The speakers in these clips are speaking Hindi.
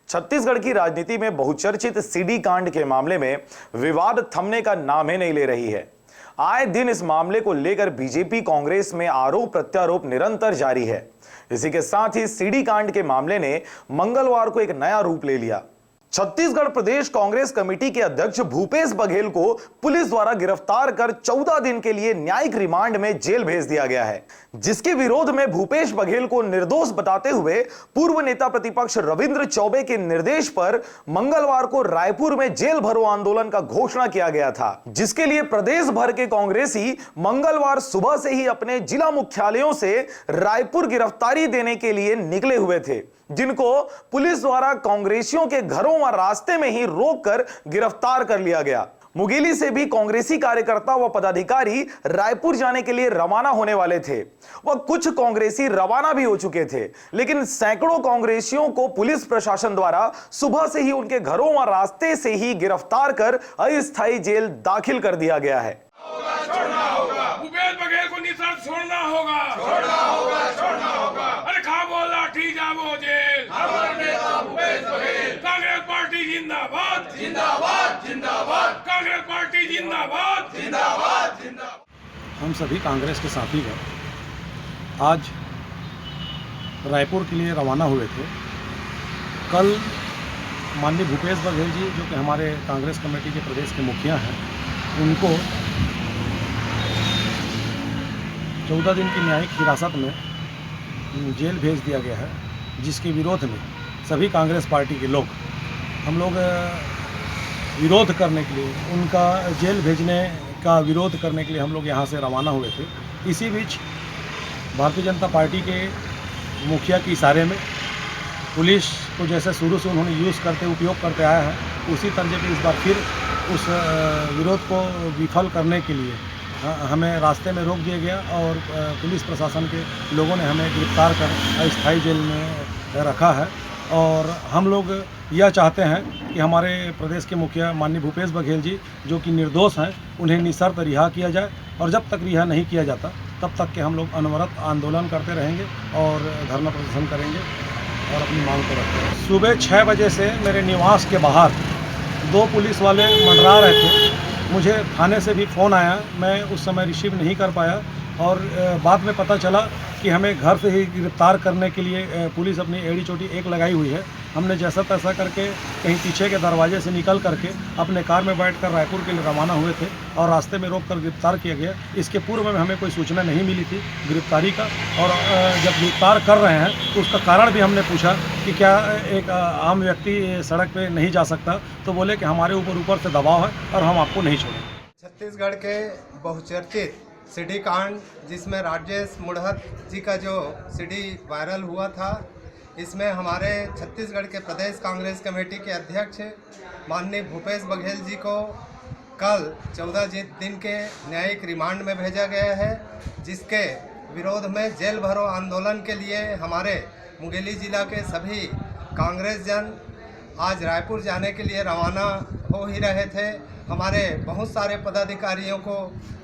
छत्तीसगढ़ की राजनीति में बहुचर्चित सीडी कांड के मामले में विवाद थमने का नाम ही नहीं ले रही है। आए दिन इस मामले को लेकर बीजेपी कांग्रेस में आरोप प्रत्यारोप निरंतर जारी है। इसी के साथ ही सीडी कांड के मामले ने मंगलवार को एक नया रूप ले लिया। छत्तीसगढ़ प्रदेश कांग्रेस कमेटी के अध्यक्ष भूपेश बघेल को पुलिस द्वारा गिरफ्तार कर 14 दिन के लिए न्यायिक रिमांड में जेल भेज दिया गया है, जिसके विरोध में भूपेश बघेल को निर्दोष बताते हुए पूर्व नेता प्रतिपक्ष रविंद्र चौबे के निर्देश पर मंगलवार को रायपुर में जेल भरो आंदोलन का घोषणा किया गया था, जिसके लिए प्रदेश भर के कांग्रेसी मंगलवार सुबह से ही अपने जिला मुख्यालयों से रायपुर गिरफ्तारी देने के लिए निकले हुए थे, जिनको पुलिस द्वारा कांग्रेसियों के घरों व रास्ते में ही रोककर गिरफ्तार कर लिया गया। मुंगेली से भी कांग्रेसी कार्यकर्ता व पदाधिकारी रायपुर जाने के लिए रवाना होने वाले थे व कुछ कांग्रेसी रवाना भी हो चुके थे, लेकिन सैकड़ों कांग्रेसियों को पुलिस प्रशासन द्वारा सुबह से ही उनके घरों व रास्ते से ही गिरफ्तार कर अस्थायी जेल दाखिल कर दिया गया है। भूपेश बघेल को निसर्ग छोड़ना होगा, छोड़ना होगा, छोड़ना होगा। अरे खा बोला ठीक जाबो जेल। हमारे नेता भूपेश बघेल। कांग्रेस पार्टी जिंदाबाद, जिंदाबाद, जिंदाबाद। कांग्रेस पार्टी जिंदाबाद, जिंदाबाद, जिंदाबाद। हम सभी कांग्रेस के साथीगण आज रायपुर के लिए रवाना हुए थे। कल माननीय भूपेश बघेल जी, जो कि हमारे कांग्रेस कमेटी के प्रदेश के मुखिया हैं, उनको 14 दिन की न्यायिक हिरासत में जेल भेज दिया गया है, जिसके विरोध में सभी कांग्रेस पार्टी के लोग हम लोग विरोध करने के लिए, उनका जेल भेजने का विरोध करने के लिए हम लोग यहाँ से रवाना हुए थे। इसी बीच भारतीय जनता पार्टी के मुखिया के इशारे में पुलिस को जैसे शुरू से उन्होंने उपयोग करते आया है, उसी तर्ज पे इस बार फिर उस विरोध को विफल करने के लिए हमें रास्ते में रोक दिया गया और पुलिस प्रशासन के लोगों ने हमें गिरफ्तार कर अस्थायी जेल में रखा है। और हम लोग यह चाहते हैं कि हमारे प्रदेश के मुखिया माननीय भूपेश बघेल जी, जो कि निर्दोष हैं, उन्हें निशर्त रिहा किया जाए और जब तक रिहा नहीं किया जाता तब तक के हम लोग अनवरत आंदोलन करते रहेंगे और धरना प्रदर्शन करेंगे और अपनी मांग को रखते हैं। सुबह 6 बजे से मेरे निवास के बाहर 2 पुलिस वाले मंडरा रहे थे। मुझे थाने से भी फ़ोन आया, मैं उस समय रिसीव नहीं कर पाया और बाद में पता चला कि हमें घर से ही गिरफ्तार करने के लिए पुलिस अपनी एड़ी चोटी एक लगाई हुई है। हमने जैसा तैसा करके कहीं पीछे के दरवाजे से निकल करके अपने कार में बैठकर रायपुर के लिए रवाना हुए थे और रास्ते में रोककर गिरफ्तार किया गया। इसके पूर्व में हमें कोई सूचना नहीं मिली थी गिरफ्तारी का, और जब गिरफ्तार कर रहे हैं तो उसका कारण भी हमने पूछा कि क्या एक आम व्यक्ति सड़क पर नहीं जा सकता, तो बोले कि हमारे ऊपर से दबाव है और हम आपको नहीं छोड़ेंगे। छत्तीसगढ़ के बहुचर्चित सीडी कांड, जिसमें राजेश मुढ़त जी का जो सीडी वायरल हुआ था, इसमें हमारे छत्तीसगढ़ के प्रदेश कांग्रेस कमेटी के अध्यक्ष माननीय भूपेश बघेल जी को कल 14 दिन के न्यायिक रिमांड में भेजा गया है, जिसके विरोध में जेल भरो आंदोलन के लिए हमारे मुंगेली जिला के सभी कांग्रेस जन आज रायपुर जाने के लिए रवाना हो ही रहे थे। हमारे बहुत सारे पदाधिकारियों को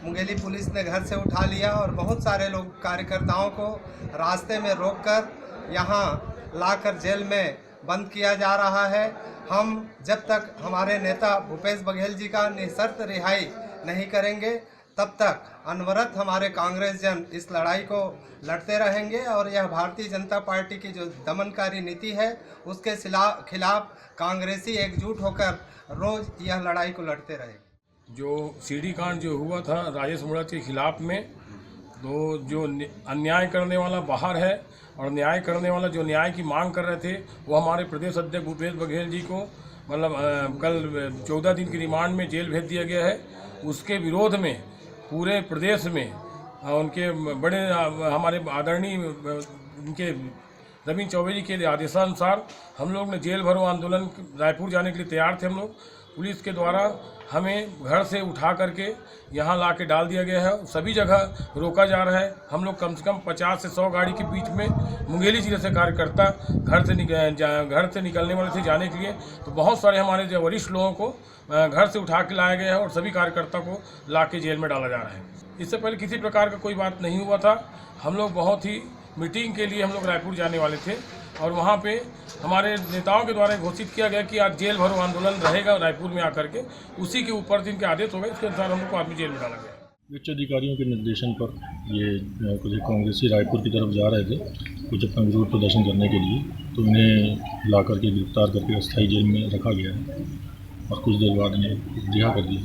मुंगेली पुलिस ने घर से उठा लिया और बहुत सारे लोग कार्यकर्ताओं को रास्ते में रोककर यहाँ लाकर जेल में बंद किया जा रहा है। हम जब तक हमारे नेता भूपेश बघेल जी का निशर्त रिहाई नहीं करेंगे, तब तक अनवरत हमारे कांग्रेस जन इस लड़ाई को लड़ते रहेंगे और यह भारतीय जनता पार्टी की जो दमनकारी नीति है, उसके खिलाफ कांग्रेसी एकजुट होकर रोज यह लड़ाई को लड़ते रहेंगे। जो सीडी कांड जो हुआ था राजेश मुढ़त के खिलाफ में, तो जो अन्याय करने वाला बाहर है और न्याय करने वाला जो न्याय की मांग कर रहे थे, वो हमारे प्रदेश अध्यक्ष भूपेश बघेल जी को कल 14 दिन की रिमांड में जेल भेज दिया गया है। उसके विरोध में पूरे प्रदेश में उनके बड़े हमारे आदरणीय उनके रविंद्र चौबे जी के आदेशानुसार हम लोग ने जेल भरो आंदोलन रायपुर जाने के लिए तैयार थे। हम लोग पुलिस के द्वारा हमें घर से उठा करके यहाँ ला के डाल दिया गया है। सभी जगह रोका जा रहा है। हम लोग कम से कम 50 से 100 गाड़ी के बीच में मुंगेली जिले से कार्यकर्ता घर से निकलने वाले थे जाने के लिए, तो बहुत सारे हमारे जो वरिष्ठ लोगों को घर से उठा के लाया गया है और सभी कार्यकर्ता को ला के जेल में डाला जा रहा है। इससे पहले किसी प्रकार का कोई बात नहीं हुआ था। हम लोग बहुत ही मीटिंग के लिए हम लोग रायपुर जाने वाले थे, और वहाँ पे हमारे नेताओं के द्वारा घोषित किया गया कि आज जेल भरो आंदोलन रहेगा रायपुर में आकर के, उसी के ऊपर जिनके आदेश हो गए उसके अनुसार हम लोग को आदमी जेल में डाला गया। उच्च अधिकारियों के निर्देशन पर ये कुछ कांग्रेसी रायपुर की तरफ जा रहे थे कुछ अपना विरोध प्रदर्शन करने के लिए, तो इन्हें ला करके गिरफ्तार करके अस्थायी जेल में रखा गया है और कुछ देर बाद इन्हें रिहा कर दिया।